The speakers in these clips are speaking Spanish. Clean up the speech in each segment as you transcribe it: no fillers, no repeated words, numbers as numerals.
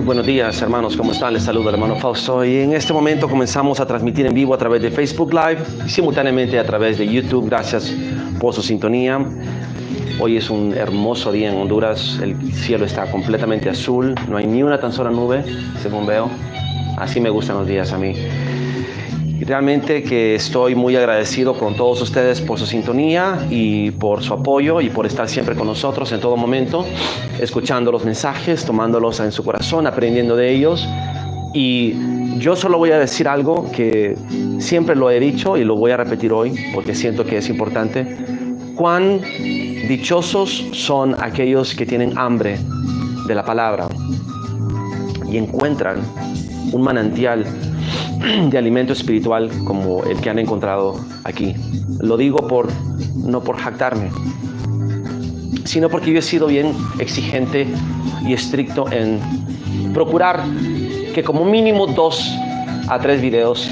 Buenos días, hermanos, ¿cómo están? Les saludo el hermano Fausto y en este momento comenzamos a transmitir en vivo a través de Facebook Live y simultáneamente a través de YouTube. Gracias por su sintonía. Hoy es un hermoso día en Honduras, el cielo está completamente azul, no hay ni una tan sola nube, según veo. Así me gustan los días a mí. Y realmente que estoy muy agradecido con todos ustedes por su sintonía y por su apoyo y por estar siempre con nosotros en todo momento, escuchando los mensajes, tomándolos en su corazón, aprendiendo de ellos. Y yo solo voy a decir algo que siempre lo he dicho y lo voy a repetir hoy porque siento que es importante. Cuán dichosos son aquellos que tienen hambre de la palabra y encuentran un manantial de alimento espiritual como el que han encontrado aquí. Lo digo no por jactarme, sino porque yo he sido bien exigente y estricto en procurar que como mínimo 2 a 3 videos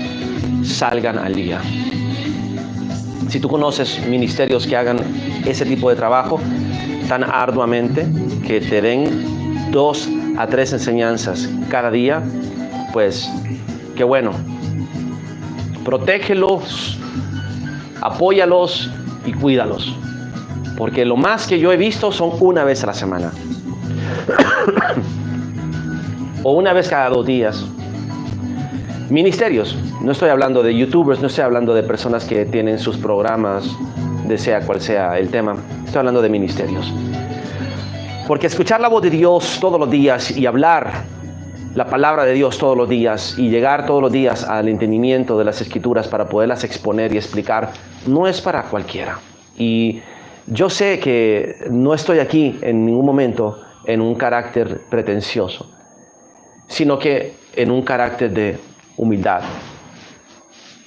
salgan al día. Si tú conoces ministerios que hagan ese tipo de trabajo tan arduamente, que te den 2 a 3 enseñanzas cada día, pues qué bueno. Protégelos, apóyalos y cuídalos. Porque lo más que yo he visto son una vez a la semana. O una vez cada 2 días. Ministerios. No estoy hablando de youtubers, no estoy hablando de personas que tienen sus programas, de sea cual sea el tema. Estoy hablando de ministerios. Porque escuchar la voz de Dios todos los días y hablar la palabra de Dios todos los días y llegar todos los días al entendimiento de las Escrituras para poderlas exponer y explicar, no es para cualquiera. Y yo sé que no estoy aquí en ningún momento en un carácter pretencioso, sino que en un carácter de humildad,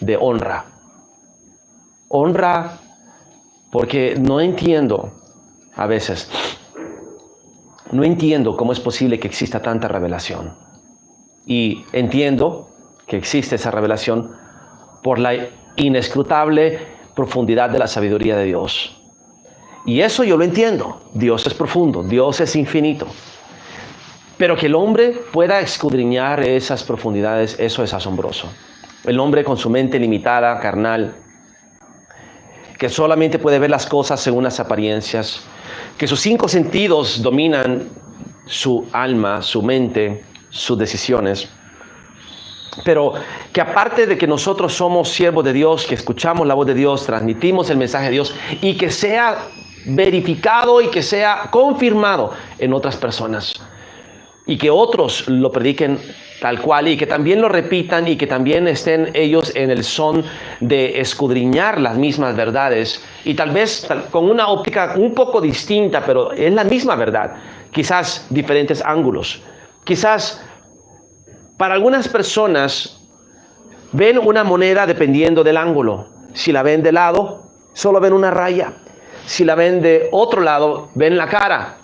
de honra. Honra porque no entiendo a veces, no entiendo cómo es posible que exista tanta revelación. Y entiendo que existe esa revelación por la inescrutable profundidad de la sabiduría de Dios. Y eso yo lo entiendo. Dios es profundo, Dios es infinito. Pero que el hombre pueda escudriñar esas profundidades, eso es asombroso. El hombre con su mente limitada, carnal, que solamente puede ver las cosas según las apariencias, que sus 5 sentidos dominan su alma, su mente, sus decisiones, pero que aparte de que nosotros somos siervos de Dios, que escuchamos la voz de Dios, transmitimos el mensaje de Dios y que sea verificado y que sea confirmado en otras personas y que otros lo prediquen tal cual y que también lo repitan y que también estén ellos en el son de escudriñar las mismas verdades y tal vez con una óptica un poco distinta, pero es la misma verdad, quizás diferentes ángulos. Quizás para algunas personas ven una moneda dependiendo del ángulo. Si la ven de lado, solo ven una raya. Si la ven de otro lado, ven la cara.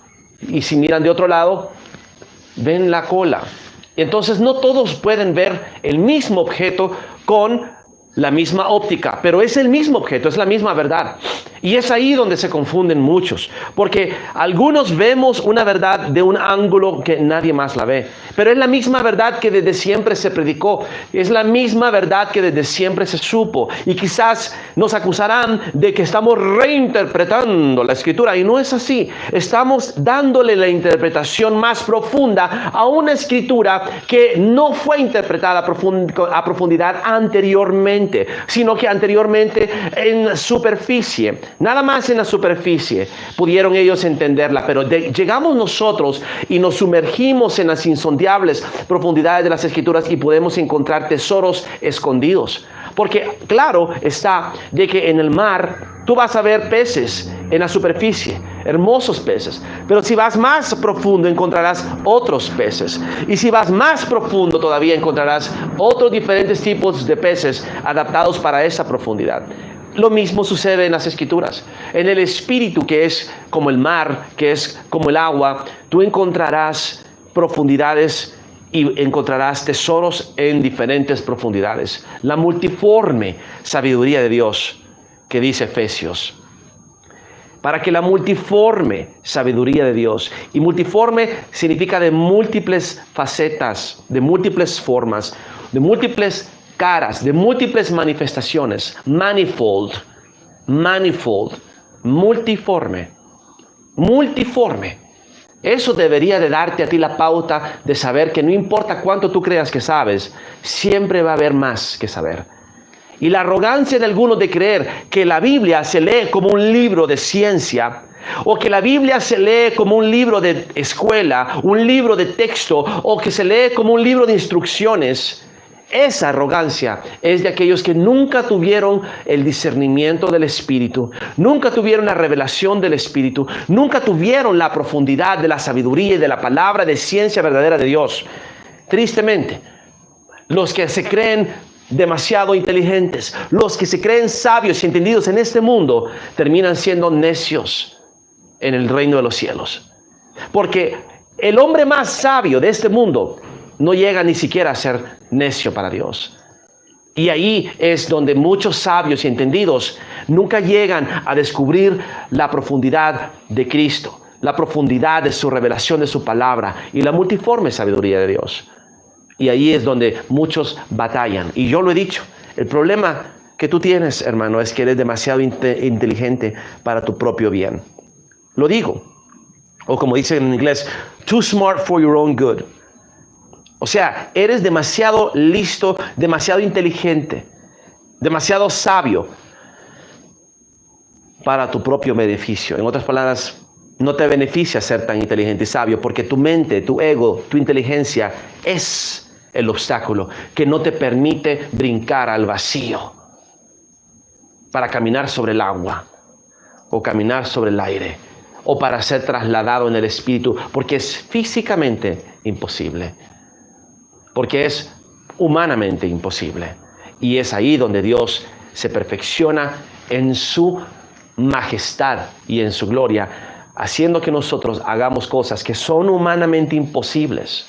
Y si miran de otro lado, ven la cola. Entonces no todos pueden ver el mismo objeto con la misma óptica, pero es el mismo objeto, es la misma verdad. Y es ahí donde se confunden muchos, porque algunos vemos una verdad de un ángulo que nadie más la ve, pero es la misma verdad que desde siempre se predicó, es la misma verdad que desde siempre se supo, y quizás nos acusarán de que estamos reinterpretando la Escritura, y no es así. Estamos dándole la interpretación más profunda a una Escritura que no fue interpretada a profundidad anteriormente, sino que anteriormente en superficie, nada más en la superficie pudieron ellos entenderla, pero llegamos nosotros y nos sumergimos en las insondables profundidades de las Escrituras y podemos encontrar tesoros escondidos. Porque claro está de que en el mar tú vas a ver peces en la superficie, hermosos peces, pero si vas más profundo encontrarás otros peces, y si vas más profundo todavía encontrarás otros diferentes tipos de peces adaptados para esa profundidad. Lo mismo sucede en las Escrituras. En el Espíritu, que es como el mar, que es como el agua, tú encontrarás profundidades y encontrarás tesoros en diferentes profundidades. La multiforme sabiduría de Dios que dice Efesios. para que la multiforme sabiduría de Dios, y multiforme significa de múltiples facetas, de múltiples formas, de múltiples caras, de múltiples manifestaciones, manifold, multiforme. Eso debería de darte a ti la pauta de saber que no importa cuánto tú creas que sabes, siempre va a haber más que saber. Y la arrogancia de algunos de creer que la Biblia se lee como un libro de ciencia, o que la Biblia se lee como un libro de escuela, un libro de texto, o que se lee como un libro de instrucciones. Esa arrogancia es de aquellos que nunca tuvieron el discernimiento del Espíritu, nunca tuvieron la revelación del Espíritu, nunca tuvieron la profundidad de la sabiduría y de la palabra de ciencia verdadera de Dios. Tristemente, los que se creen demasiado inteligentes, los que se creen sabios y entendidos en este mundo, terminan siendo necios en el reino de los cielos. Porque el hombre más sabio de este mundo no llega ni siquiera a ser necio para Dios. Y ahí es donde muchos sabios y entendidos nunca llegan a descubrir la profundidad de Cristo, la profundidad de su revelación de su palabra y la multiforme sabiduría de Dios. Y ahí es donde muchos batallan. Y yo lo he dicho, el problema que tú tienes, hermano, es que eres demasiado inteligente para tu propio bien. Lo digo. O como dicen en inglés, too smart for your own good. O sea, eres demasiado listo, demasiado inteligente, demasiado sabio para tu propio beneficio. En otras palabras, no te beneficia ser tan inteligente y sabio porque tu mente, tu ego, tu inteligencia es el obstáculo que no te permite brincar al vacío para caminar sobre el agua o caminar sobre el aire o para ser trasladado en el espíritu, porque es físicamente imposible. Porque es humanamente imposible. Y es ahí donde Dios se perfecciona en su majestad y en su gloria, haciendo que nosotros hagamos cosas que son humanamente imposibles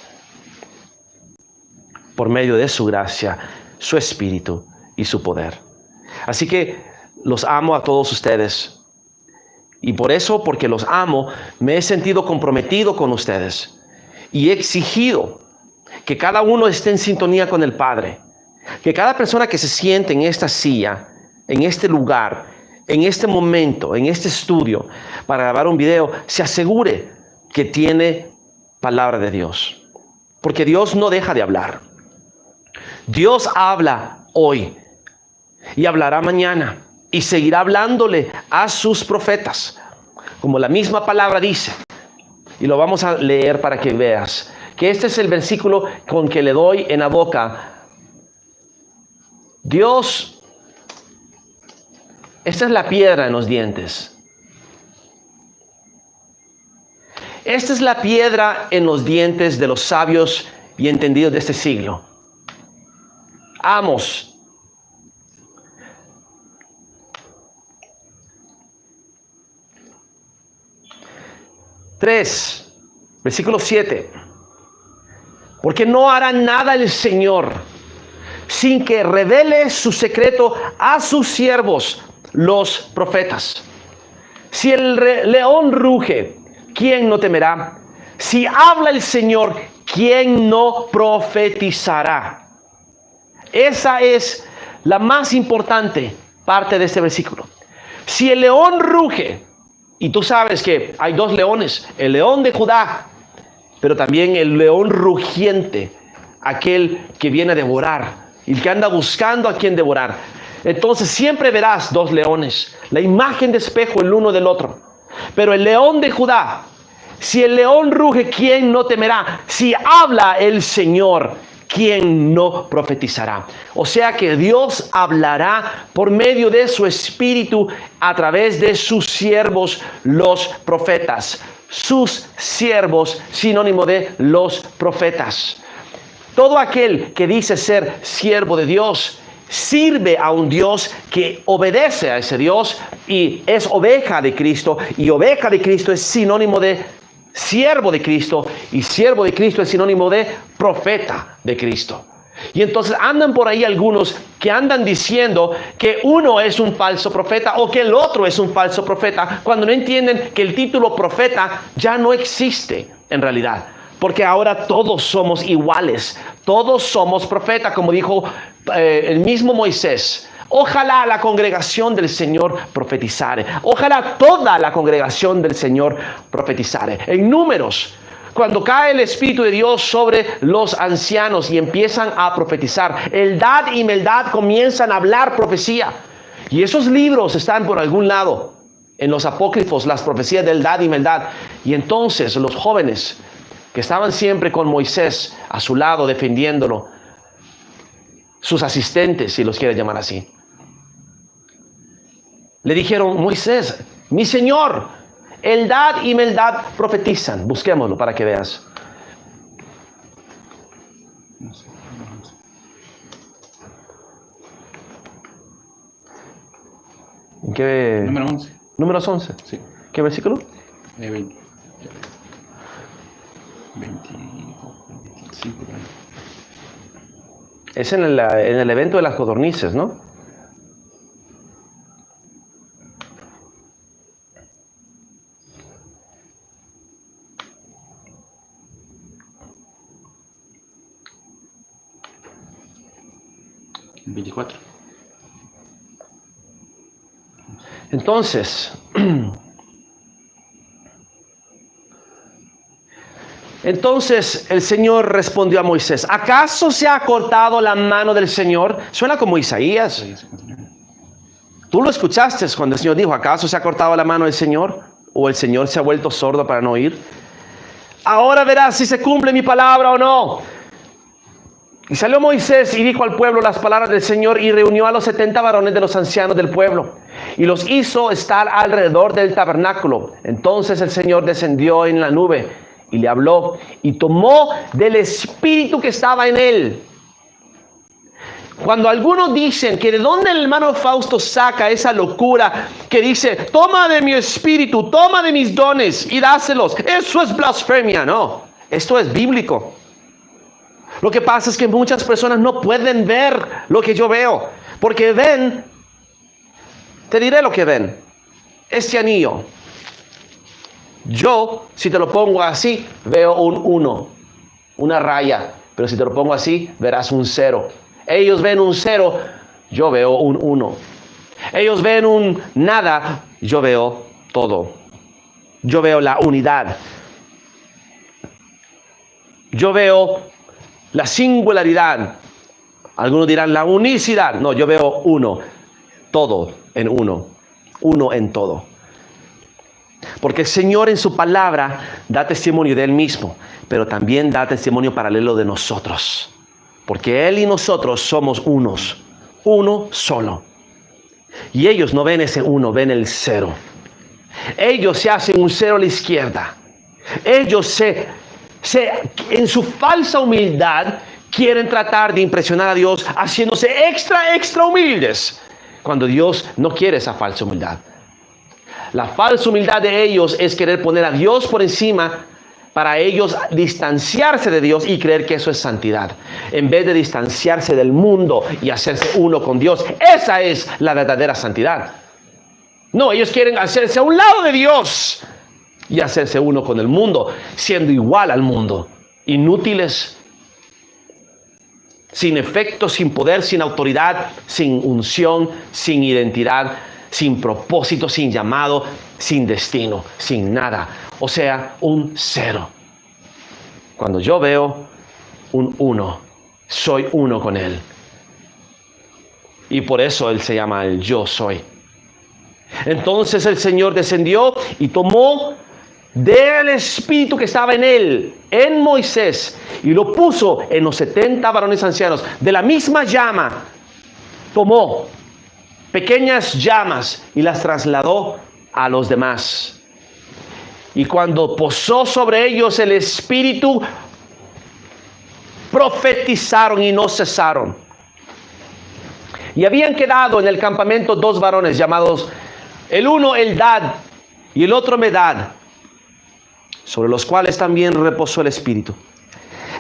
por medio de su gracia, su espíritu y su poder. Así que los amo a todos ustedes. Y por eso, porque los amo, me he sentido comprometido con ustedes y he exigido que cada uno esté en sintonía con el Padre. Que cada persona que se siente en esta silla, en este lugar, en este momento, en este estudio, para grabar un video, se asegure que tiene palabra de Dios. Porque Dios no deja de hablar. Dios habla hoy y hablará mañana y seguirá hablándole a sus profetas. Como la misma palabra dice. Y lo vamos a leer para que veas. Que este es el versículo con que le doy en la boca. Dios, esta es la piedra en los dientes. Esta es la piedra en los dientes de los sabios y entendidos de este siglo. Amos. Versículo 7. Porque no hará nada el Señor sin que revele su secreto a sus siervos, los profetas. Si el león ruge, ¿quién no temerá? Si habla el Señor, ¿quién no profetizará? Esa es la más importante parte de este versículo. Si el león ruge, y tú sabes que hay dos leones, el león de Judá, pero también el león rugiente, aquel que viene a devorar, y que anda buscando a quien devorar. Entonces siempre verás dos leones, la imagen de espejo el uno del otro. Pero el león de Judá, si el león ruge, ¿quién no temerá? Si habla el Señor, ¿quién no profetizará? O sea que Dios hablará por medio de su espíritu a través de sus siervos, los profetas. Sus siervos, sinónimo de los profetas. Todo aquel que dice ser siervo de Dios sirve a un Dios que obedece a ese Dios y es oveja de Cristo, y oveja de Cristo es sinónimo de siervo de Cristo, y siervo de Cristo es sinónimo de profeta de Cristo. Y entonces andan por ahí algunos que andan diciendo que uno es un falso profeta o que el otro es un falso profeta, cuando no entienden que el título profeta ya no existe en realidad. Porque ahora todos somos iguales, todos somos profetas, como dijo el mismo Moisés. Ojalá la congregación del Señor profetizare. Ojalá toda la congregación del Señor profetizare. En Números, cuando cae el Espíritu de Dios sobre los ancianos y empiezan a profetizar, Eldad y Meldad comienzan a hablar profecía. Y esos libros están por algún lado, en los apócrifos, las profecías de Eldad y Meldad. Y entonces los jóvenes que estaban siempre con Moisés a su lado defendiéndolo, sus asistentes, si los quiere llamar así, le dijeron: Moisés, mi señor, Eldad y Meldad profetizan. Busquémoslo para que veas. ¿En qué? Número 11. Números 11. Sí. ¿Qué versículo? 20. 25. Es en el evento de las codornices, ¿no? Entonces el Señor respondió a Moisés: ¿acaso se ha cortado la mano del Señor? Suena como Isaías. Tú lo escuchaste cuando el Señor dijo: ¿acaso se ha cortado la mano del Señor? ¿O el Señor se ha vuelto sordo para no oír? Ahora verás si se cumple mi palabra o no. Y salió Moisés y dijo al pueblo las palabras del Señor, y reunió a los 70 varones de los ancianos del pueblo, y los hizo estar alrededor del tabernáculo. Entonces el Señor descendió en la nube y le habló, y tomó del espíritu que estaba en él. Cuando algunos dicen que de dónde el hermano Fausto saca esa locura que dice: toma de mi espíritu, toma de mis dones y dáselos, eso es blasfemia. No, esto es bíblico. Lo que pasa es que muchas personas no pueden ver lo que yo veo, porque ven, te diré lo que ven, este anillo. Yo, si te lo pongo así, veo un 1, una raya, pero si te lo pongo así, verás un 0. Ellos ven un 0, yo veo un 1. Ellos ven un nada, yo veo todo. Yo veo la unidad. Yo veo la singularidad. Algunos dirán la unicidad. No, yo veo uno. Todo en uno. Uno en todo. Porque el Señor en su palabra da testimonio de Él mismo, pero también da testimonio paralelo de nosotros. Porque Él y nosotros somos unos. Uno solo. Y ellos no ven ese uno, ven el 0. Ellos se hacen un 0 a la izquierda. Ellos en su falsa humildad quieren tratar de impresionar a Dios haciéndose extra humildes, cuando Dios no quiere esa falsa humildad. La falsa humildad de ellos es querer poner a Dios por encima para ellos distanciarse de Dios y creer que eso es santidad, en vez de distanciarse del mundo y hacerse uno con Dios. Esa es la verdadera santidad. No, ellos quieren hacerse a un lado de Dios y hacerse uno con el mundo, siendo igual al mundo. Inútiles, sin efecto, sin poder, sin autoridad, sin unción, sin identidad, sin propósito, sin llamado, sin destino, sin nada. O sea, un 0. Cuando yo veo un 1, soy uno con Él. Y por eso Él se llama el Yo Soy. Entonces el Señor descendió y tomó del espíritu que estaba en él, en Moisés, y lo puso en los 70 varones ancianos. De la misma llama tomó pequeñas llamas y las trasladó a los demás. Y cuando posó sobre ellos el espíritu, profetizaron y no cesaron. Y habían quedado en el campamento 2 varones llamados, el uno Eldad y el otro Medad, sobre los cuales también reposó el espíritu.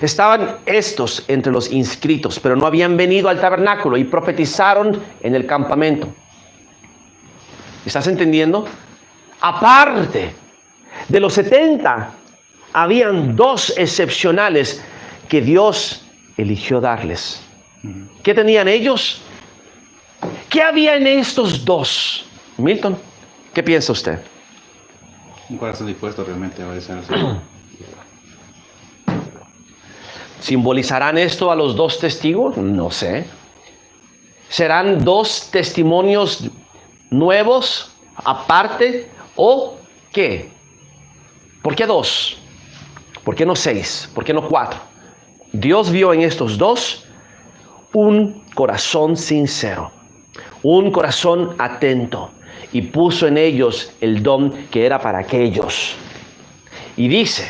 Estaban estos entre los inscritos, pero no habían venido al tabernáculo y profetizaron en el campamento. ¿Estás entendiendo? Aparte de los 70, habían 2 excepcionales que Dios eligió darles. ¿Qué tenían ellos? ¿Qué había en estos 2? Milton, ¿qué piensa usted? Un corazón dispuesto realmente a obedecer al Ah. Señor. ¿Simbolizarán esto a los 2 testigos? No sé. ¿Serán 2 testimonios nuevos, aparte? ¿O qué? ¿Por qué 2? ¿Por qué no 6? ¿Por qué no 4? Dios vio en estos 2 un corazón sincero, un corazón atento, y puso en ellos el don que era para aquellos. Y dice: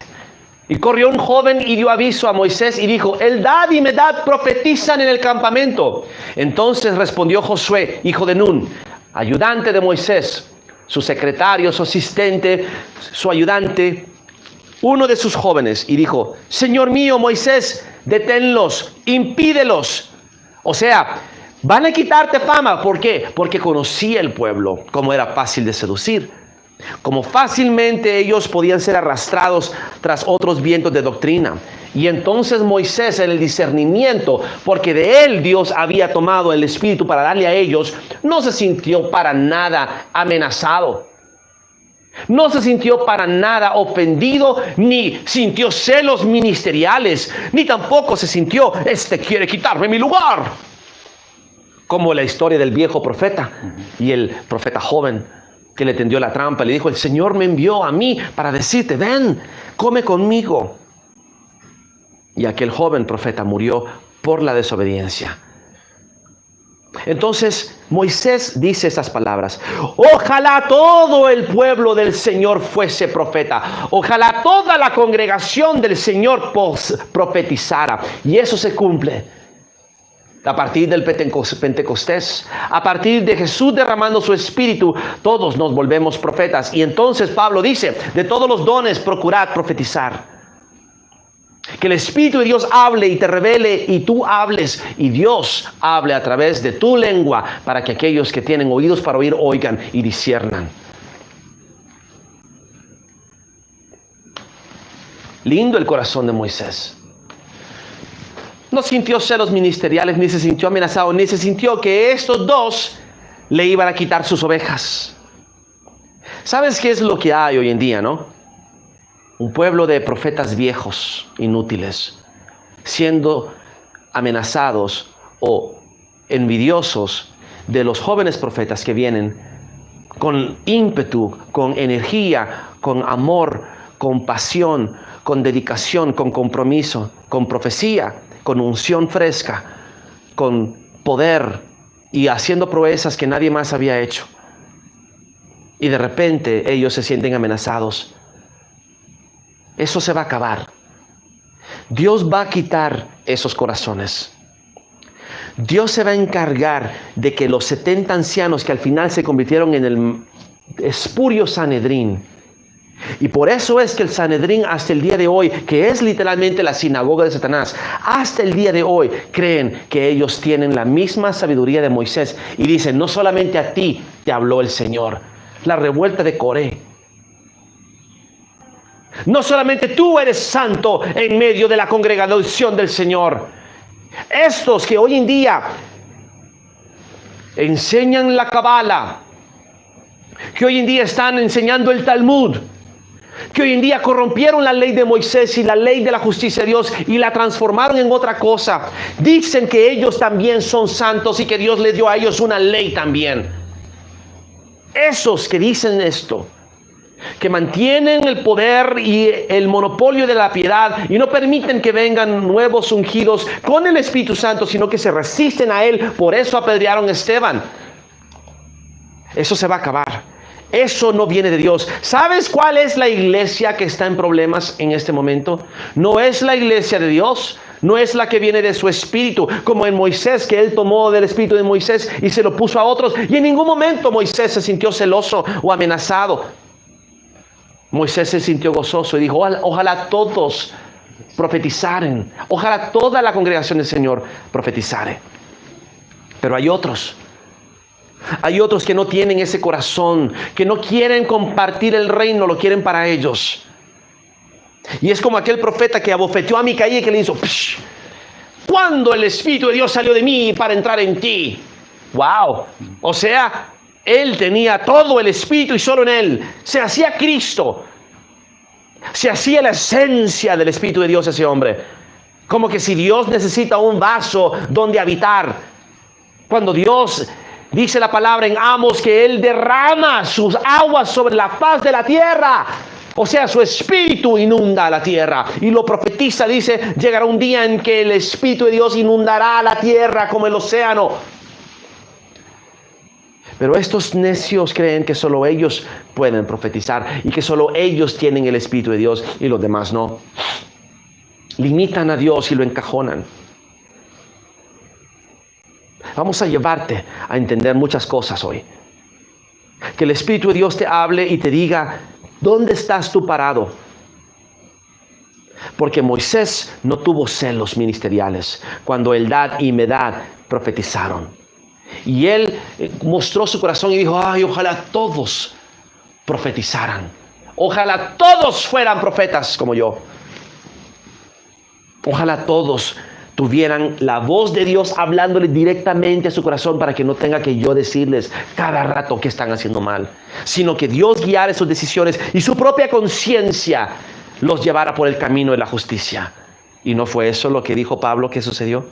y corrió un joven y dio aviso a Moisés y dijo: Eldad y Medad profetizan en el campamento. Entonces respondió Josué, hijo de Nun, ayudante de Moisés, su secretario, su asistente, su ayudante, uno de sus jóvenes, y dijo: Señor mío Moisés, deténlos, impídelos. O sea, van a quitarte fama. ¿Por qué? Porque conocía el pueblo, como era fácil de seducir, como fácilmente ellos podían ser arrastrados tras otros vientos de doctrina. Y entonces Moisés, en el discernimiento, porque de él Dios había tomado el espíritu para darle a ellos, no se sintió para nada amenazado. No se sintió para nada ofendido, ni sintió celos ministeriales, ni tampoco se sintió: este quiere quitarme mi lugar. Como la historia del viejo profeta y el profeta joven que le tendió la trampa. Le dijo: el Señor me envió a mí para decirte: ven, come conmigo. Y aquel joven profeta murió por la desobediencia. Entonces Moisés dice estas palabras: ojalá todo el pueblo del Señor fuese profeta, ojalá toda la congregación del Señor profetizara. Y eso se cumple a partir del Pentecostés, a partir de Jesús derramando su espíritu. Todos nos volvemos profetas. Y entonces Pablo dice: de todos los dones procurad profetizar. Que el Espíritu de Dios hable y te revele, y tú hables, y Dios hable a través de tu lengua, para que aquellos que tienen oídos para oír oigan y disciernan. Lindo el corazón de Moisés. No sintió celos ministeriales, ni se sintió amenazado, ni se sintió que estos 2 le iban a quitar sus ovejas. ¿Sabes qué es lo que hay hoy en día, no? Un pueblo de profetas viejos, inútiles, siendo amenazados o envidiosos de los jóvenes profetas que vienen con ímpetu, con energía, con amor, con pasión, con dedicación, con compromiso, con profecía, con unción fresca, con poder, y haciendo proezas que nadie más había hecho. Y de repente ellos se sienten amenazados. Eso se va a acabar. Dios va a quitar esos corazones. Dios se va a encargar de que los 70 ancianos que al final se convirtieron en el espurio Sanedrín. Y por eso es que el Sanedrín hasta el día de hoy, que es literalmente la sinagoga de Satanás, hasta el día de hoy creen que ellos tienen la misma sabiduría de Moisés. Y dicen: no solamente a ti te habló el Señor. La revuelta de Coré. No solamente tú eres santo en medio de la congregación del Señor. Estos que hoy en día enseñan la Cábala, que hoy en día están enseñando el Talmud, que hoy en día corrompieron la ley de Moisés y la ley de la justicia de Dios y la transformaron en otra cosa, dicen que ellos también son santos y que Dios les dio a ellos una ley también. Esos que dicen esto, que mantienen el poder y el monopolio de la piedad y no permiten que vengan nuevos ungidos con el Espíritu Santo, sino que se resisten a él. Por eso apedrearon a Esteban. Eso se va a acabar. Eso no viene de Dios. ¿Sabes cuál es la iglesia que está en problemas en este momento? No es la iglesia de Dios. No es la que viene de su espíritu, como en Moisés, que él tomó del espíritu de Moisés y se lo puso a otros. Y en ningún momento Moisés se sintió celoso o amenazado. Moisés se sintió gozoso y dijo: ojalá todos profetizaren. Ojalá toda la congregación del Señor profetizare. Pero hay otros que no tienen ese corazón, que no quieren compartir el reino, lo quieren para ellos. Y es como aquel profeta que abofeteó a Micaía y que le hizo: "Psh, ¿cuándo el Espíritu de Dios salió de mí para entrar en ti?" ¡Wow! O sea, él tenía todo el Espíritu y solo en él se hacía Cristo. Se hacía la esencia del Espíritu de Dios ese hombre. Como que si Dios necesita un vaso donde habitar. Cuando Dios dice la palabra en Amos que Él derrama sus aguas sobre la faz de la tierra. O sea, su Espíritu inunda la tierra. Y lo profetiza, dice: llegará un día en que el Espíritu de Dios inundará la tierra como el océano. Pero estos necios creen que solo ellos pueden profetizar y que solo ellos tienen el Espíritu de Dios y los demás no. Limitan a Dios y lo encajonan. Vamos a llevarte a entender muchas cosas hoy. Que el Espíritu de Dios te hable y te diga: ¿dónde estás tú parado? Porque Moisés no tuvo celos ministeriales cuando Eldad y Medad profetizaron. Y él mostró su corazón y dijo: ay, ojalá todos profetizaran. Ojalá todos fueran profetas como yo. Ojalá todos tuvieran la voz de Dios hablándole directamente a su corazón, para que no tenga que yo decirles cada rato que están haciendo mal, sino que Dios guiara sus decisiones y su propia conciencia los llevara por el camino de la justicia. ¿Y no fue eso lo que dijo Pablo que sucedió?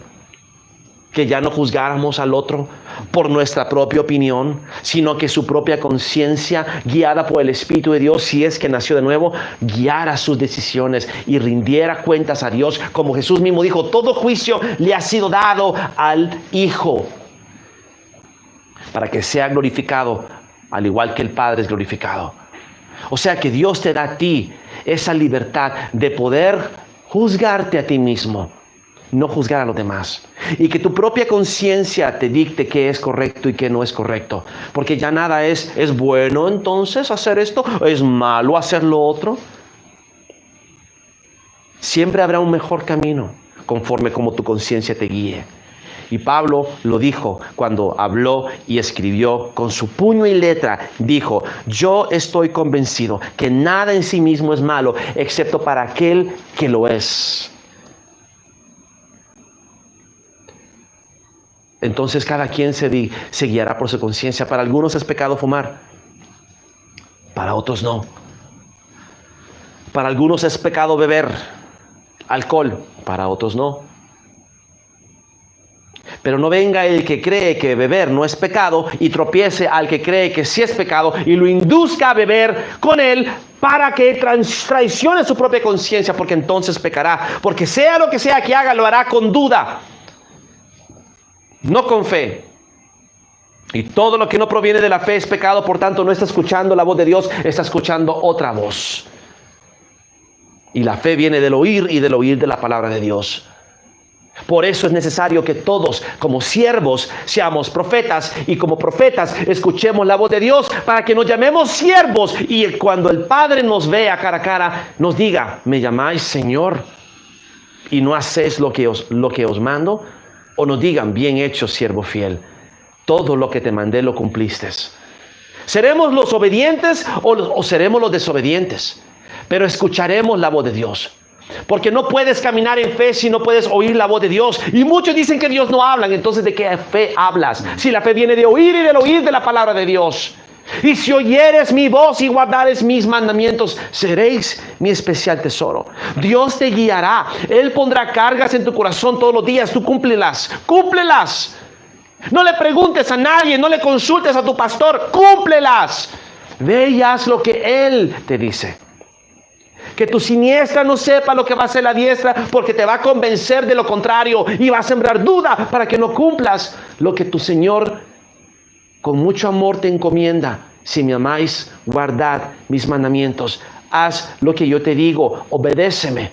Que ya no juzgáramos al otro por nuestra propia opinión, sino que su propia conciencia, guiada por el Espíritu de Dios, si es que nació de nuevo, guiara sus decisiones y rindiera cuentas a Dios. Como Jesús mismo dijo: todo juicio le ha sido dado al Hijo, para que sea glorificado al igual que el Padre es glorificado. O sea que Dios te da a ti esa libertad de poder juzgarte a ti mismo, no juzgar a los demás, y que tu propia conciencia te dicte qué es correcto y qué no es correcto, porque ya nada es bueno entonces hacer esto, es malo hacer lo otro. Siempre habrá un mejor camino conforme como tu conciencia te guíe. Y Pablo lo dijo cuando habló y escribió con su puño y letra. Dijo: yo estoy convencido que nada en sí mismo es malo, excepto para aquel que lo es. Entonces cada quien se guiará por su conciencia. Para algunos es pecado fumar, para otros no. Para algunos es pecado beber alcohol, para otros no. Pero no venga el que cree que beber no es pecado y tropiece al que cree que sí es pecado y lo induzca a beber con él, para que traicione su propia conciencia, porque entonces pecará. Porque sea lo que sea que haga, lo hará con duda, no con fe. Y todo lo que no proviene de la fe es pecado. Por tanto, no está escuchando la voz de Dios, está escuchando otra voz. Y la fe viene del oír, y del oír de la palabra de Dios. Por eso es necesario que todos, como siervos, seamos profetas, y como profetas escuchemos la voz de Dios, para que nos llamemos siervos, y cuando el Padre nos vea cara a cara, nos diga: ¿me llamáis Señor y no hacéis lo que os mando? O nos digan: bien hecho, siervo fiel, todo lo que te mandé lo cumpliste. ¿Seremos los obedientes o seremos los desobedientes? Pero escucharemos la voz de Dios. Porque no puedes caminar en fe si no puedes oír la voz de Dios. Y muchos dicen que Dios no habla. Entonces, ¿de qué fe hablas? Si la fe viene de oír, y del oír de la palabra de Dios. Y si oyeres mi voz y guardares mis mandamientos, seréis mi especial tesoro. Dios te guiará. Él pondrá cargas en tu corazón todos los días. Tú cúmplelas. Cúmplelas. No le preguntes a nadie, no le consultes a tu pastor. Cúmplelas. Ve y haz lo que Él te dice. Que tu siniestra no sepa lo que va a hacer la diestra, porque te va a convencer de lo contrario y va a sembrar duda para que no cumplas lo que tu Señor con mucho amor te encomienda. Si me amáis, guardad mis mandamientos. Haz lo que yo te digo, obedéceme.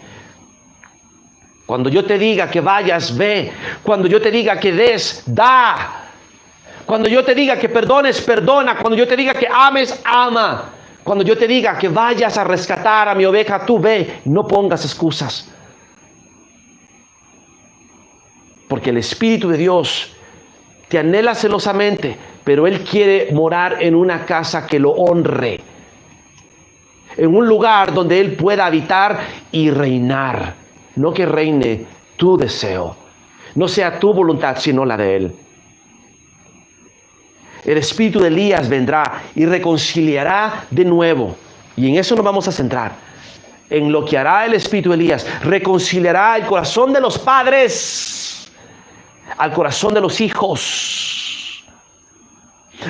Cuando yo te diga que vayas, ve. Cuando yo te diga que des, da. Cuando yo te diga que perdones, perdona. Cuando yo te diga que ames, ama. Cuando yo te diga que vayas a rescatar a mi oveja, tú ve, no pongas excusas. Porque el Espíritu de Dios te anhela celosamente, pero Él quiere morar en una casa que lo honre. En un lugar donde Él pueda habitar y reinar. No que reine tu deseo. No sea tu voluntad, sino la de Él. El espíritu de Elías vendrá y reconciliará de nuevo. Y en eso nos vamos a centrar. En lo que hará el espíritu de Elías. Reconciliará el corazón de los padres al corazón de los hijos.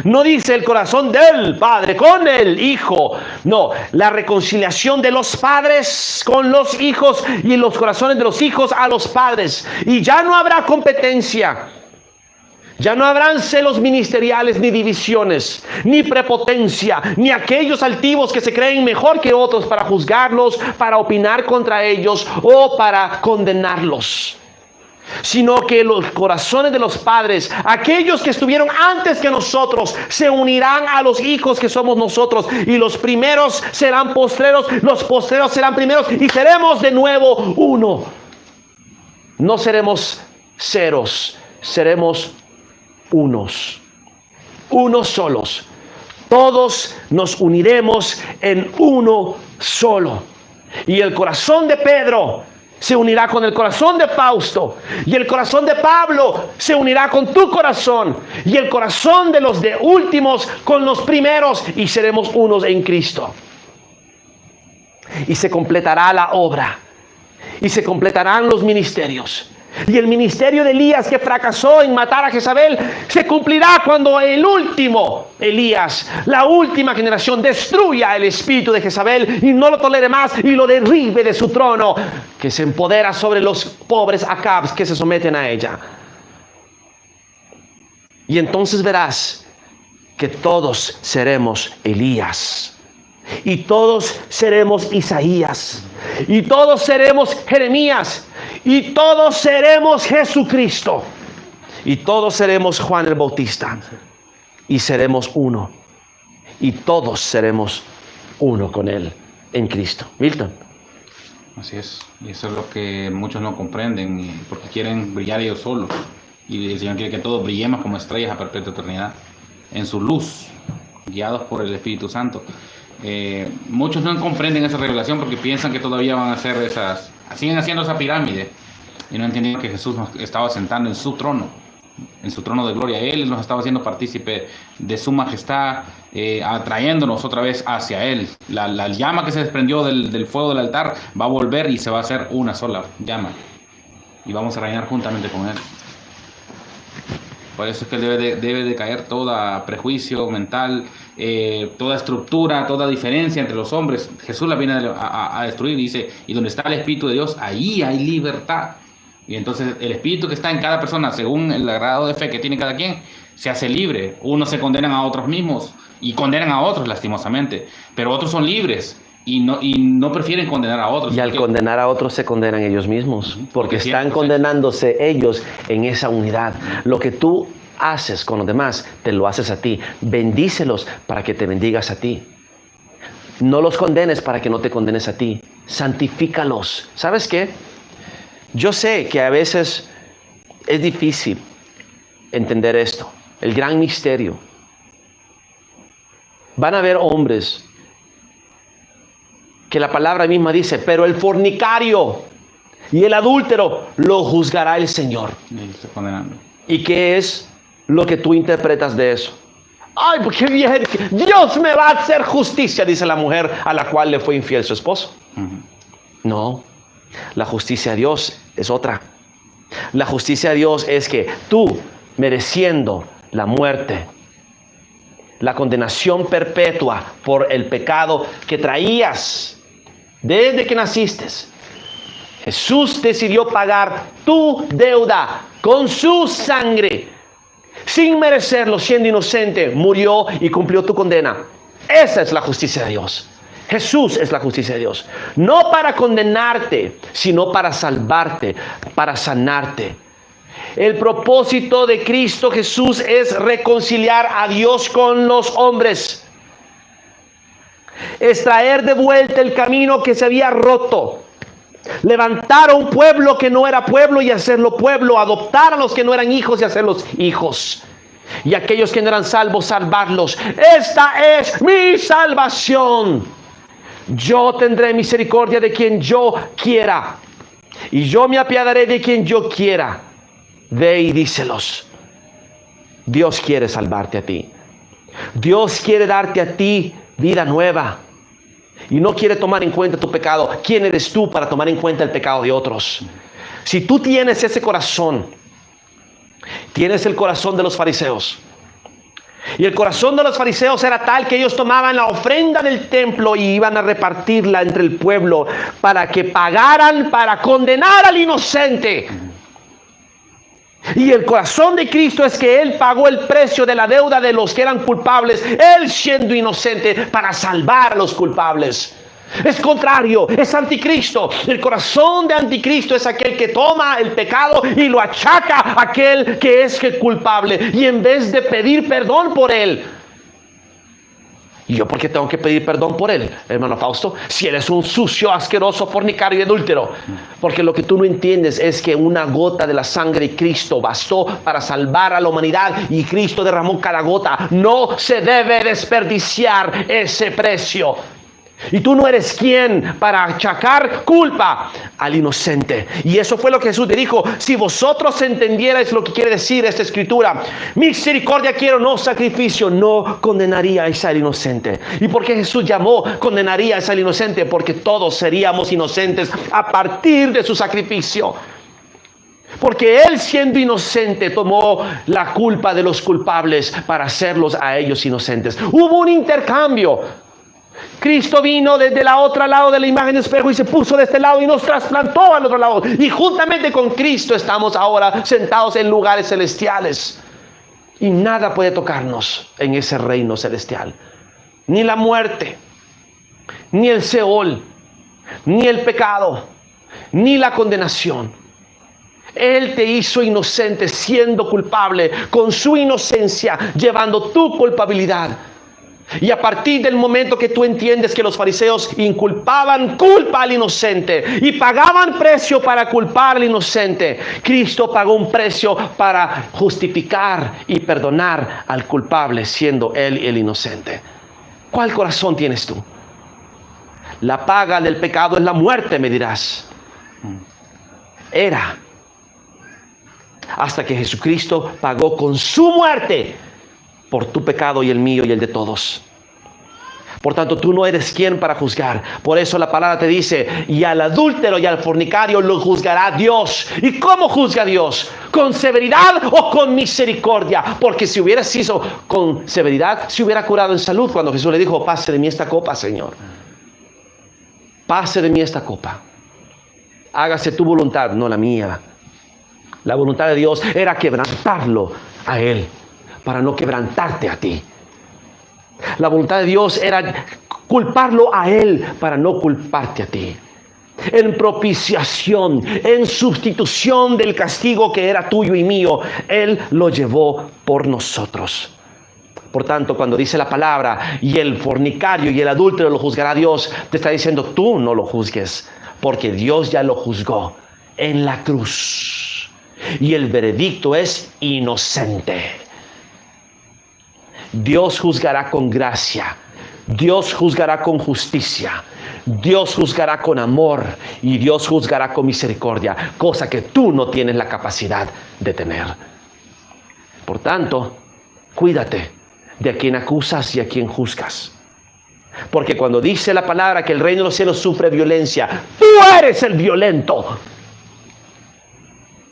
No dice el corazón del padre con el hijo. No, la reconciliación de los padres con los hijos y los corazones de los hijos a los padres. Y ya no habrá competencia. Ya no habrán celos ministeriales, ni divisiones, ni prepotencia, ni aquellos altivos que se creen mejor que otros para juzgarlos, para opinar contra ellos o para condenarlos. Sino que los corazones de los padres, aquellos que estuvieron antes que nosotros, se unirán a los hijos que somos nosotros. Y los primeros serán postreros, los postreros serán primeros y seremos de nuevo uno. No seremos ceros, seremos unos solos. Todos nos uniremos en uno solo. Y el corazón de Pedro se unirá con el corazón de Fausto. Y el corazón de Pablo se unirá con tu corazón. Y el corazón de los de últimos con los primeros. Y seremos unos en Cristo. Y se completará la obra. Y se completarán los ministerios. Y el ministerio de Elías, que fracasó en matar a Jezabel, se cumplirá cuando el último Elías, la última generación, destruya el espíritu de Jezabel y no lo tolere más y lo derribe de su trono, que se empodera sobre los pobres Acabs que se someten a ella. Y entonces verás que todos seremos Elías. Y todos seremos Isaías. Y todos seremos Jeremías. Y todos seremos Jesucristo. Y todos seremos Juan el Bautista. Y seremos uno. Y todos seremos uno con Él en Cristo. Milton. Así es. Y eso es lo que muchos no comprenden, porque quieren brillar ellos solos. Y el Señor quiere que todos brillemos como estrellas a perpetua eternidad, en su luz, guiados por el Espíritu Santo. Muchos no comprenden esa revelación porque piensan que todavía van a hacer siguen haciendo esa pirámide, y no entienden que Jesús nos estaba sentando en su trono de gloria. Él nos estaba haciendo partícipe de su majestad, atrayéndonos otra vez hacia Él. La llama que se desprendió del fuego del altar va a volver y se va a hacer una sola llama, y vamos a reinar juntamente con Él. Por eso es que debe de caer todo prejuicio mental, toda estructura, toda diferencia entre los hombres. Jesús la viene a destruir, dice, y donde está el Espíritu de Dios, ahí hay libertad. Y entonces el Espíritu que está en cada persona, según el grado de fe que tiene cada quien, se hace libre. Unos se condenan a otros mismos y condenan a otros lastimosamente, pero otros son libres. Y no prefieren condenar a otros. Y al condenar a otros se condenan ellos mismos, porque están condenándose ellos en esa unidad. Lo que tú haces con los demás, te lo haces a ti. Bendícelos para que te bendigas a ti. No los condenes para que no te condenes a ti. Santifícalos. ¿Sabes qué? Yo sé que a veces es difícil entender esto, el gran misterio. Van a haber hombres que la palabra misma dice, pero el fornicario y el adúltero lo juzgará el Señor. Está condenando. ¿Y qué es lo que tú interpretas de eso? Ay, porque bien, Dios me va a hacer justicia, dice la mujer a la cual le fue infiel su esposo. No, la justicia de Dios es otra. La justicia de Dios es que tú, mereciendo la muerte, la condenación perpetua por el pecado que traías desde que naciste, Jesús decidió pagar tu deuda con su sangre. Sin merecerlo, siendo inocente, murió y cumplió tu condena. Esa es la justicia de Dios. Jesús es la justicia de Dios. No para condenarte, sino para salvarte, para sanarte. El propósito de Cristo Jesús es reconciliar a Dios con los hombres. Es traer de vuelta el camino que se había roto. Levantar a un pueblo que no era pueblo y hacerlo pueblo. Adoptar a los que no eran hijos y hacerlos hijos. Y aquellos que no eran salvos, salvarlos. Esta es mi salvación. Yo tendré misericordia de quien yo quiera. Y yo me apiadaré de quien yo quiera. Ve y díselos. Dios quiere salvarte a ti. Dios quiere darte a ti vida nueva. Y no quiere tomar en cuenta tu pecado. ¿Quién eres tú para tomar en cuenta el pecado de otros? Si tú tienes ese corazón, tienes el corazón de los fariseos. Y el corazón de los fariseos era tal que ellos tomaban la ofrenda del templo y iban a repartirla entre el pueblo para que pagaran para condenar al inocente. Y el corazón de Cristo es que Él pagó el precio de la deuda de los que eran culpables, Él siendo inocente, para salvar a los culpables. Es contrario, es anticristo. El corazón de anticristo es aquel que toma el pecado y lo achaca a aquel que es culpable. Y en vez de pedir perdón por él, ¿y yo por qué tengo que pedir perdón por él, hermano Fausto? Si él es un sucio, asqueroso, fornicario y adúltero. Porque lo que tú no entiendes es que una gota de la sangre de Cristo bastó para salvar a la humanidad. Y Cristo derramó cada gota. No se debe desperdiciar ese precio. Y tú no eres quien para achacar culpa al inocente. Y eso fue lo que Jesús le dijo. Si vosotros entendierais lo que quiere decir esta escritura, misericordia quiero, no sacrificio, no condenaríais al inocente. ¿Y por qué Jesús llamó condenaríais al inocente? Porque todos seríamos inocentes a partir de su sacrificio. Porque Él, siendo inocente, tomó la culpa de los culpables para hacerlos a ellos inocentes. Hubo un intercambio. Cristo vino desde el otro lado de la imagen de espejo y se puso de este lado y nos trasplantó al otro lado. Y juntamente con Cristo estamos ahora sentados en lugares celestiales. Y nada puede tocarnos en ese reino celestial. Ni la muerte, ni el Seol, ni el pecado, ni la condenación. Él te hizo inocente siendo culpable, con su inocencia, llevando tu culpabilidad. Y a partir del momento que tú entiendes que los fariseos inculpaban culpa al inocente y pagaban precio para culpar al inocente, Cristo pagó un precio para justificar y perdonar al culpable, siendo Él el inocente. ¿Cuál corazón tienes tú? La paga del pecado es la muerte, me dirás. Era. Hasta que Jesucristo pagó con su muerte por tu pecado y el mío y el de todos. Por tanto, tú no eres quien para juzgar. Por eso la palabra te dice, y al adúltero y al fornicario lo juzgará Dios. ¿Y cómo juzga Dios? ¿Con severidad o con misericordia? Porque si hubiera sido con severidad, se hubiera curado en salud cuando Jesús le dijo, pase de mí esta copa, Señor. Pase de mí esta copa. Hágase tu voluntad, no la mía. La voluntad de Dios era quebrantarlo a Él, para no quebrantarte a ti. La voluntad de Dios era culparlo a Él para no culparte a ti. En propiciación, en sustitución del castigo que era tuyo y mío, Él lo llevó por nosotros. Por tanto, cuando dice la palabra, y el fornicario y el adúltero lo juzgará Dios, te está diciendo, tú no lo juzgues, porque Dios ya lo juzgó en la cruz. Y el veredicto es inocente. Dios juzgará con gracia, Dios juzgará con justicia, Dios juzgará con amor y Dios juzgará con misericordia, cosa que tú no tienes la capacidad de tener. Por tanto, cuídate de a quien acusas y a quien juzgas. Porque cuando dice la palabra que el reino de los cielos sufre violencia, tú eres el violento.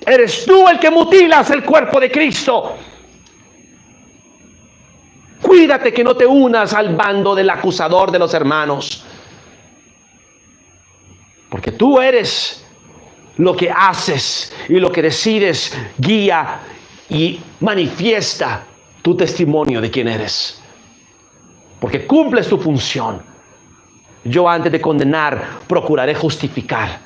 Eres tú el que mutilas el cuerpo de Cristo. Cuídate que no te unas al bando del acusador de los hermanos. Porque tú eres lo que haces y lo que decides, guía y manifiesta tu testimonio de quién eres. Porque cumples tu función. Yo antes de condenar, procuraré justificar.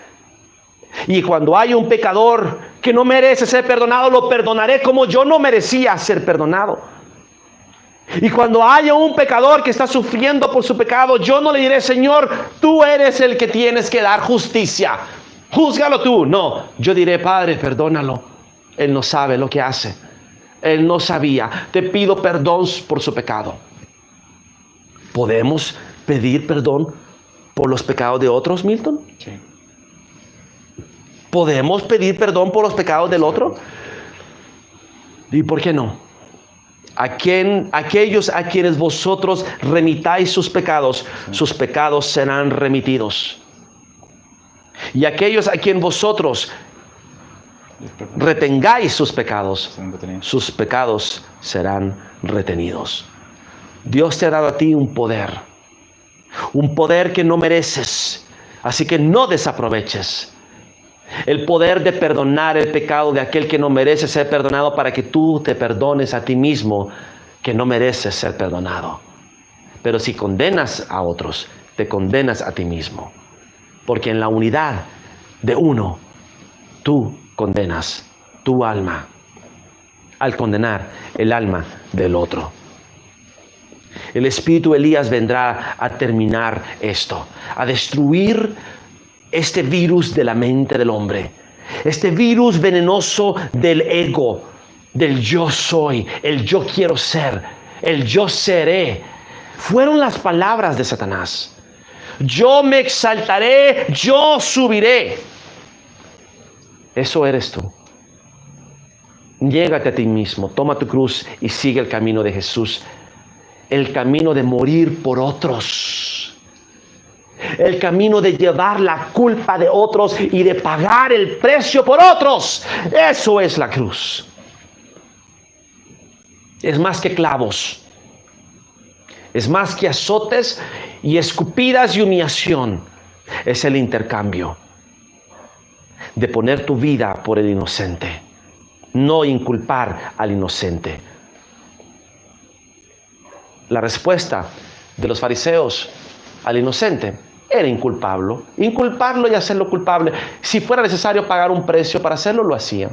Y cuando haya un pecador que no merece ser perdonado, lo perdonaré como yo no merecía ser perdonado. Y cuando haya un pecador que está sufriendo por su pecado, yo no le diré, Señor, tú eres el que tienes que dar justicia. Júzgalo tú. No, yo diré, Padre, perdónalo. Él no sabe lo que hace. Él no sabía. Te pido perdón por su pecado. ¿Podemos pedir perdón por los pecados de otros, Milton? Sí. ¿Podemos pedir perdón por los pecados del otro? ¿Y por qué no? Aquellos a quienes vosotros remitáis sus pecados serán remitidos. Y aquellos a quien vosotros retengáis sus pecados serán retenidos. Dios te ha dado a ti un poder que no mereces, así que no desaproveches el poder de perdonar el pecado de aquel que no merece ser perdonado, para que tú te perdones a ti mismo, que no mereces ser perdonado. Pero si condenas a otros, te condenas a ti mismo, porque en la unidad de uno, tú condenas tu alma al condenar el alma del otro. El espíritu Elías vendrá a terminar esto, a destruir este virus de la mente del hombre, este virus venenoso del ego, del yo soy, el yo quiero ser, el yo seré. Fueron las palabras de Satanás. Yo me exaltaré, yo subiré. Eso eres tú. Llégate a ti mismo, toma tu cruz y sigue el camino de Jesús. El camino de morir por otros. El camino de llevar la culpa de otros y de pagar el precio por otros. Eso es la cruz. Es más que clavos. Es más que azotes y escupidas y humillación. Es el intercambio de poner tu vida por el inocente, no inculpar al inocente. La respuesta de los fariseos al inocente era inculparlo y hacerlo culpable. Si fuera necesario pagar un precio para hacerlo, lo hacían,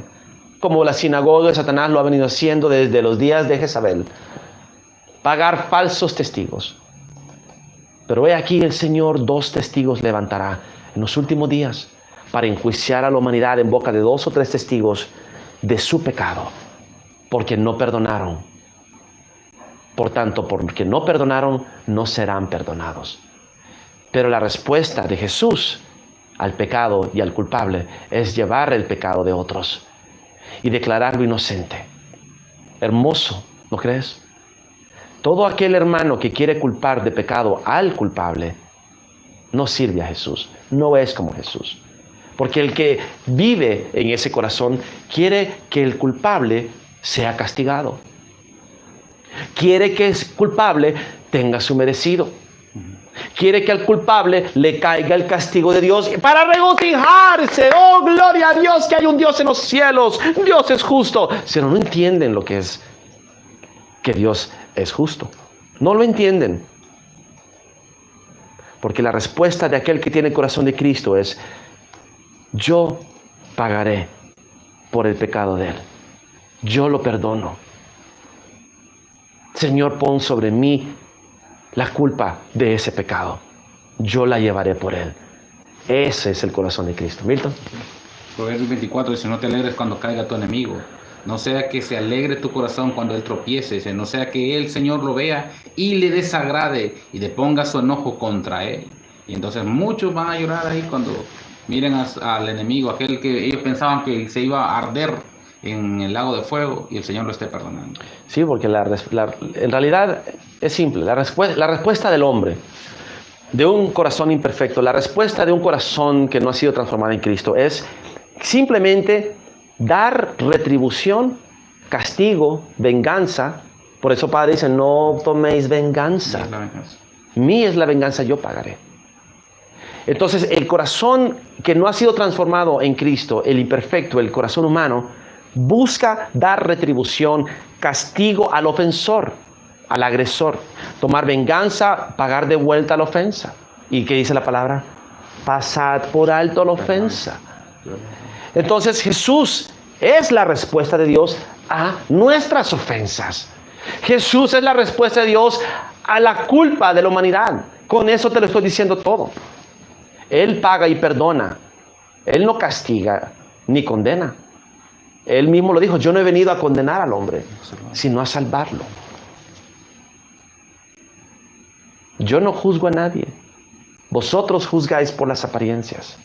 como la sinagoga de Satanás lo ha venido haciendo desde los días de Jezabel. Pagar falsos testigos. Pero he aquí, el Señor 2 testigos levantará en los últimos días para enjuiciar a la humanidad en boca de 2 o 3 testigos de su pecado, porque no perdonaron. Por tanto, porque no perdonaron, no serán perdonados. Pero la respuesta de Jesús al pecado y al culpable es llevar el pecado de otros y declararlo inocente. Hermoso, ¿no crees? Todo aquel hermano que quiere culpar de pecado al culpable no sirve a Jesús, no es como Jesús. Porque el que vive en ese corazón quiere que el culpable sea castigado. Quiere que el culpable tenga su merecido. Quiere que al culpable le caiga el castigo de Dios para regocijarse. ¡Oh, gloria a Dios, que hay un Dios en los cielos! Dios es justo. Pero no entienden lo que es que Dios es justo. No lo entienden. Porque la respuesta de aquel que tiene el corazón de Cristo es: yo pagaré por el pecado de él. Yo lo perdono. Señor, pon sobre mí la culpa de ese pecado. Yo la llevaré por él. Ese es el corazón de Cristo. Milton. Proverbios 24 dice: no te alegres cuando caiga tu enemigo. No sea que se alegre tu corazón cuando él tropiece. Dice: no sea que el Señor lo vea y le desagrade y le ponga su enojo contra él. Y entonces muchos van a llorar ahí cuando miren al enemigo, aquel que ellos pensaban que se iba a arder en el lago de fuego, y el Señor lo esté perdonando. Sí, porque en realidad es simple. La respuesta del hombre, de un corazón imperfecto, la respuesta de un corazón que no ha sido transformado en Cristo, es simplemente dar retribución, castigo, venganza. Por eso Padre dice: no toméis venganza. Mí es la venganza, yo pagaré. Entonces, el corazón que no ha sido transformado en Cristo, el imperfecto, el corazón humano, busca dar retribución, castigo al ofensor, al agresor, tomar venganza, pagar de vuelta la ofensa. ¿Y qué dice la palabra? Pasad por alto la ofensa. Entonces, Jesús es la respuesta de Dios a nuestras ofensas. Jesús es la respuesta de Dios a la culpa de la humanidad. Con eso te lo estoy diciendo todo. Él paga y perdona Él no castiga ni condena. Él mismo lo dijo, yo no he venido a condenar al hombre, sino a salvarlo. Yo no juzgo a nadie. Vosotros juzgáis por las apariencias.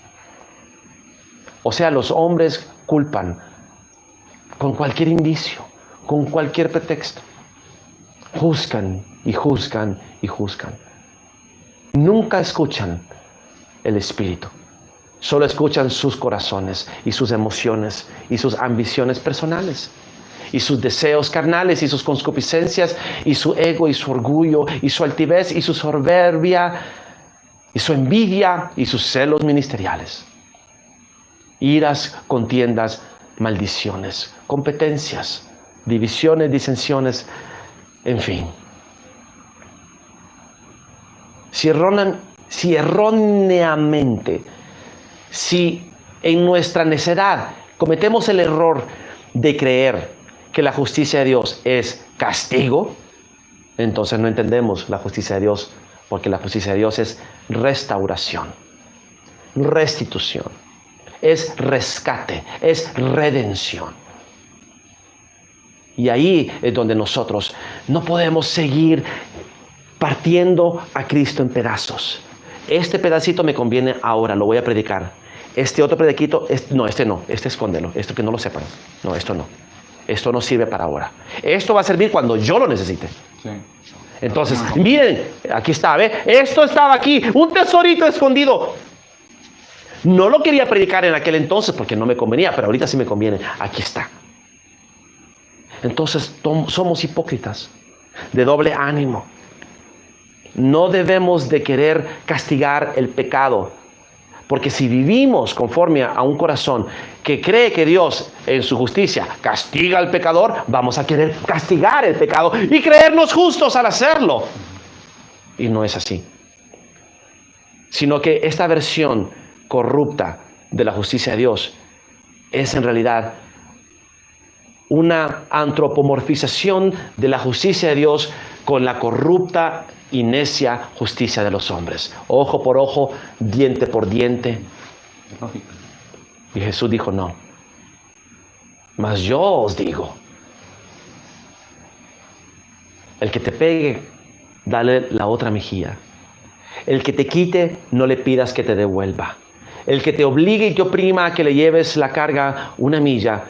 O sea, los hombres culpan con cualquier indicio, con cualquier pretexto. Juzgan y juzgan y juzgan. Nunca escuchan el Espíritu. Solo escuchan sus corazones y sus emociones y sus ambiciones personales y sus deseos carnales y sus concupiscencias y su ego y su orgullo y su altivez y su soberbia y su envidia y sus celos ministeriales. Iras, contiendas, maldiciones, competencias, divisiones, disensiones, en fin. Si erróneamente, si en nuestra necedad cometemos el error de creer que la justicia de Dios es castigo, entonces no entendemos la justicia de Dios, porque la justicia de Dios es restauración, restitución, es rescate, es redención. Y ahí es donde nosotros no podemos seguir partiendo a Cristo en pedazos. Este pedacito me conviene ahora, lo voy a predicar. Este otro prediquito, este escóndelo, esto que no lo sepan. No, esto no. Esto no sirve para ahora. Esto va a servir cuando yo lo necesite. Sí. Entonces, miren, aquí está, ¿ve? Esto estaba aquí, un tesorito escondido. No lo quería predicar en aquel entonces porque no me convenía, pero ahorita sí me conviene. Aquí está. Entonces, somos hipócritas, de doble ánimo. No debemos de querer castigar el pecado, porque si vivimos conforme a un corazón que cree que Dios en su justicia castiga al pecador, vamos a querer castigar el pecado y creernos justos al hacerlo. Y no es así. Sino que esta versión corrupta de la justicia de Dios es en realidad una antropomorfización de la justicia de Dios con la corrupta y necia justicia de los hombres. Ojo por ojo, diente por diente. Y Jesús dijo, no. Mas yo os digo, el que te pegue, dale la otra mejilla. El que te quite, no le pidas que te devuelva. El que te obligue y te oprima a que le lleves la carga una milla,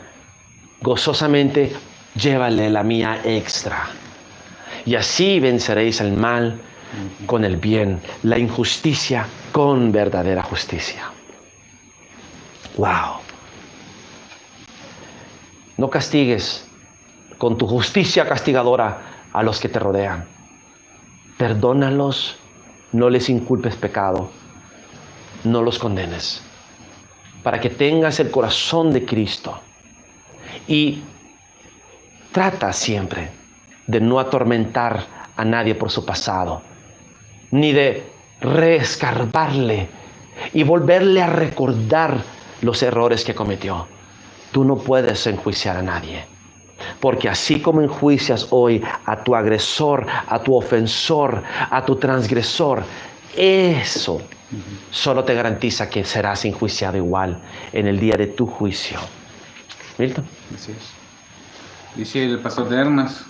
gozosamente llévale la mía extra. Y así venceréis el mal con el bien, la injusticia con verdadera justicia. ¡Wow! No castigues con tu justicia castigadora a los que te rodean. Perdónalos, no les inculpes pecado, no los condenes, para que tengas el corazón de Cristo. Y trata siempre de no atormentar a nadie por su pasado, ni de reescarbarle y volverle a recordar los errores que cometió. Tú no puedes enjuiciar a nadie, porque así como enjuicias hoy a tu agresor, a tu ofensor, a tu transgresor, eso solo te garantiza que serás enjuiciado igual en el día de tu juicio. Milton. Así es. Dice el pastor de Hermas,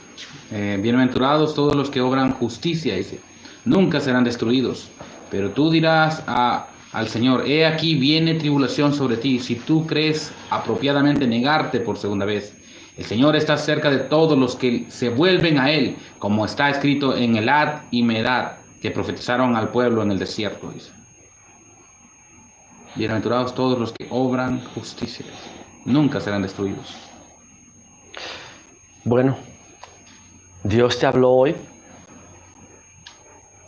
bienaventurados todos los que obran justicia, dice, nunca serán destruidos. Pero tú dirás al Señor, he aquí viene tribulación sobre ti, si tú crees apropiadamente negarte por segunda vez. El Señor está cerca de todos los que se vuelven a Él, como está escrito en Elad y Medad, que profetizaron al pueblo en el desierto, dice. Bienaventurados todos los que obran justicia, nunca serán destruidos. Bueno, Dios te habló hoy.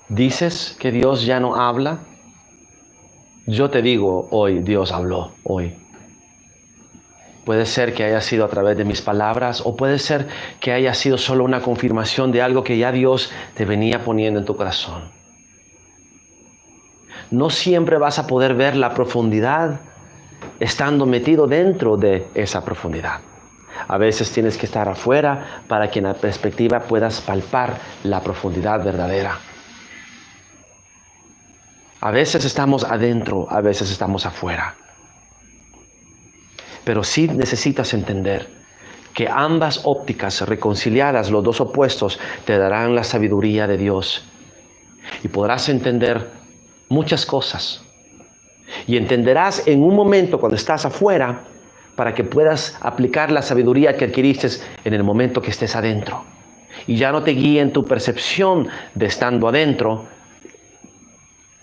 ¿Dices que Dios ya no habla? Yo te digo hoy, Dios habló hoy. Puede ser que haya sido a través de mis palabras, o puede ser que haya sido solo una confirmación de algo que ya Dios te venía poniendo en tu corazón. No siempre vas a poder ver la profundidad estando metido dentro de esa profundidad. A veces tienes que estar afuera para que en la perspectiva puedas palpar la profundidad verdadera. A veces estamos adentro, a veces estamos afuera. Pero sí necesitas entender que ambas ópticas reconciliadas, los dos opuestos, te darán la sabiduría de Dios. Y podrás entender muchas cosas. Y entenderás en un momento cuando estás afuera para que puedas aplicar la sabiduría que adquiriste en el momento que estés adentro. Y ya no te guíe en tu percepción de estando adentro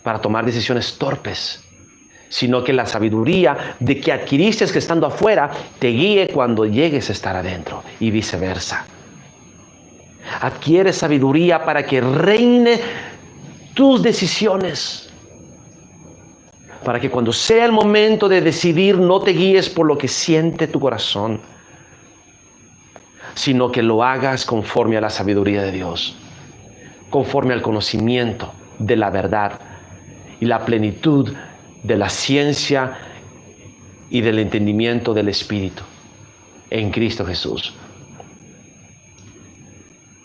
para tomar decisiones torpes, sino que la sabiduría de que adquiriste que estando afuera te guíe cuando llegues a estar adentro y viceversa. Adquiere sabiduría para que reine tus decisiones, para que cuando sea el momento de decidir no te guíes por lo que siente tu corazón, sino que lo hagas conforme a la sabiduría de Dios, conforme al conocimiento de la verdad y la plenitud de la ciencia y del entendimiento del Espíritu en Cristo Jesús.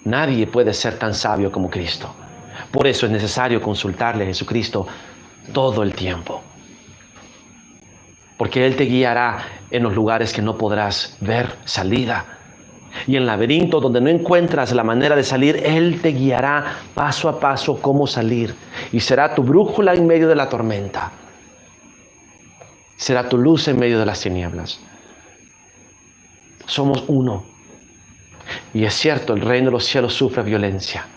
Nadie puede ser tan sabio como Cristo. Por eso es necesario consultarle a Jesucristo todo el tiempo, porque Él te guiará en los lugares que no podrás ver salida, y en laberinto donde no encuentras la manera de salir, Él te guiará paso a paso cómo salir, y será tu brújula en medio de la tormenta. Será tu luz en medio de las tinieblas. Somos uno. Y es cierto, el reino de los cielos sufre violencia.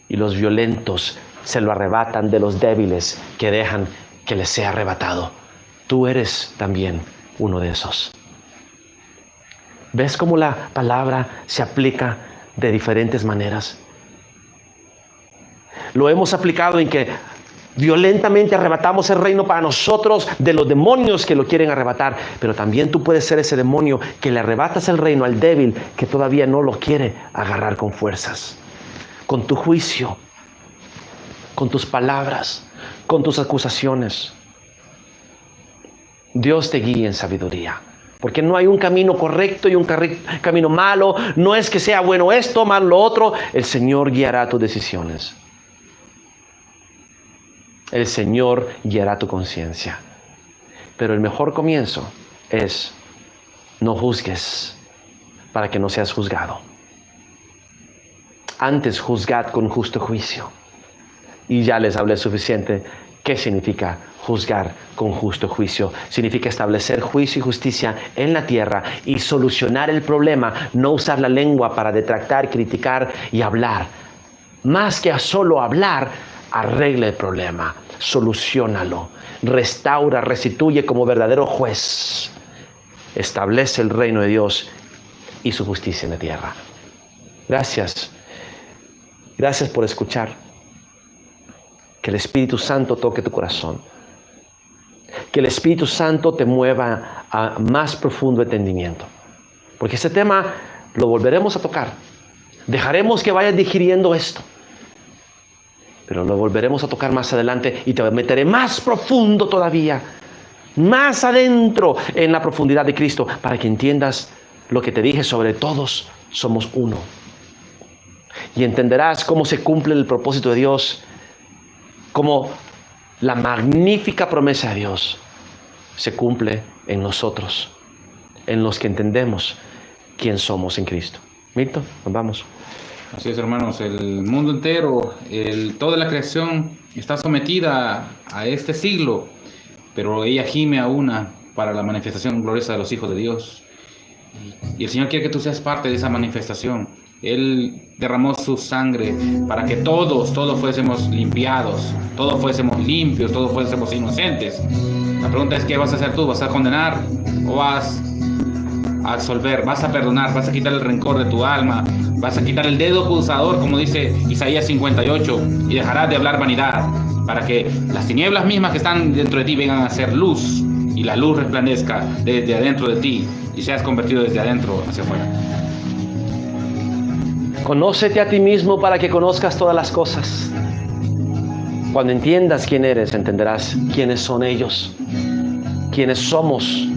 Y los violentos se lo arrebatan de los débiles que dejan que les sea arrebatado. Tú eres también uno de esos. ¿Ves cómo la palabra se aplica de diferentes maneras? Lo hemos aplicado en que violentamente arrebatamos el reino para nosotros de los demonios que lo quieren arrebatar, pero también tú puedes ser ese demonio que le arrebatas el reino al débil que todavía no lo quiere agarrar con fuerzas, con tu juicio, con tus palabras, con tus acusaciones. Dios te guía en sabiduría, porque no hay un camino correcto y un camino malo. No es que sea bueno esto, malo lo otro. El Señor guiará tus decisiones. El Señor guiará tu conciencia. Pero el mejor comienzo es: no juzgues para que no seas juzgado. Antes juzgad con justo juicio. Y ya les hablé suficiente. ¿Qué significa juzgar con justo juicio? Significa establecer juicio y justicia en la tierra y solucionar el problema. No usar la lengua para detractar, criticar y hablar. Más que a solo hablar, arregla el problema, soluciónalo, restaura, restituye como verdadero juez. Establece el reino de Dios y su justicia en la tierra. Gracias. Gracias por escuchar. Que el Espíritu Santo toque tu corazón. Que el Espíritu Santo te mueva a más profundo entendimiento. Porque este tema lo volveremos a tocar. Dejaremos que vayas digiriendo esto. Pero lo volveremos a tocar más adelante y te meteré más profundo todavía. Más adentro en la profundidad de Cristo, para que entiendas lo que te dije sobre todos somos uno. Y entenderás cómo se cumple el propósito de Dios, cómo la magnífica promesa de Dios se cumple en nosotros, en los que entendemos quién somos en Cristo. Milton, nos vamos. Así es, hermanos, el mundo entero, toda la creación está sometida a este siglo, pero ella gime a una para la manifestación gloriosa de los hijos de Dios. Y el Señor quiere que tú seas parte de esa manifestación. Él derramó su sangre para que todos fuésemos limpiados, todos fuésemos limpios, todos fuésemos inocentes. La pregunta es: ¿qué vas a hacer tú? ¿Vas a condenar o vas a absolver? ¿Vas a perdonar? ¿Vas a quitar el rencor de tu alma? ¿Vas a quitar el dedo acusador, como dice Isaías 58, y dejarás de hablar vanidad, para que las tinieblas mismas que están dentro de ti vengan a ser luz, y la luz resplandezca desde adentro de ti y seas convertido desde adentro hacia afuera? Conócete a ti mismo para que conozcas todas las cosas. Cuando entiendas quién eres, entenderás quiénes son ellos, quiénes somos.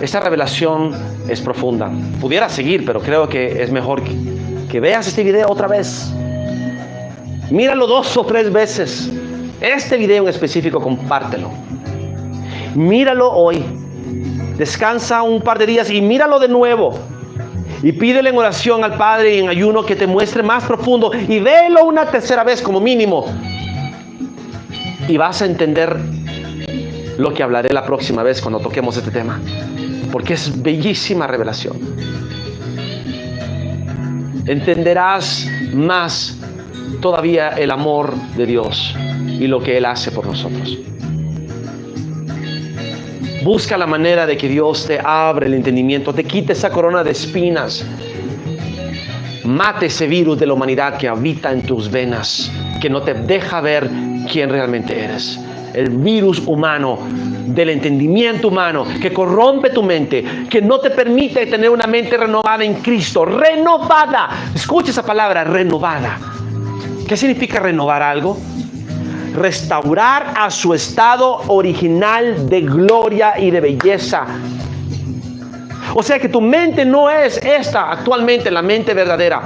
Esta revelación es profunda. Pudiera seguir, pero creo que es mejor que veas este video otra vez. Míralo 2 o 3 veces. Este video en específico, compártelo. míralo hoy. Descansa un par de días y míralo de nuevo. Y pídele en oración al Padre y en ayuno que te muestre más profundo. Y velo una tercera vez como mínimo. Y vas a entender lo que hablaré la próxima vez cuando toquemos este tema. Porque es bellísima revelación. Entenderás más todavía el amor de Dios y lo que Él hace por nosotros. Busca la manera de que Dios te abra el entendimiento, te quite esa corona de espinas, mate ese virus de la humanidad que habita en tus venas, que no te deja ver quién realmente eres. El virus humano, del entendimiento humano, que corrompe tu mente, que no te permite tener una mente renovada en Cristo. Renovada. Escucha esa palabra, renovada. ¿Qué significa renovar algo? Restaurar a su estado original de gloria y de belleza. O sea que tu mente no es esta actualmente, la mente verdadera.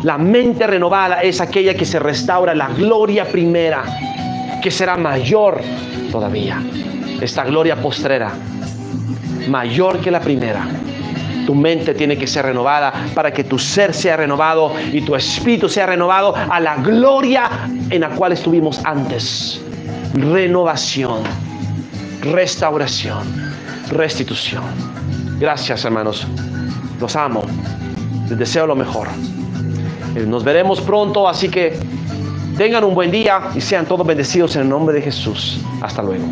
La mente renovada es aquella que se restaura la gloria primera, que será mayor todavía. Esta gloria postrera, mayor que la primera. Tu mente tiene que ser renovada para que tu ser sea renovado y tu espíritu sea renovado a la gloria en la cual estuvimos antes. Renovación, restauración, restitución. Gracias, hermanos. Los amo. Les deseo lo mejor. Nos veremos pronto, así que tengan un buen día y sean todos bendecidos en el nombre de Jesús. Hasta luego.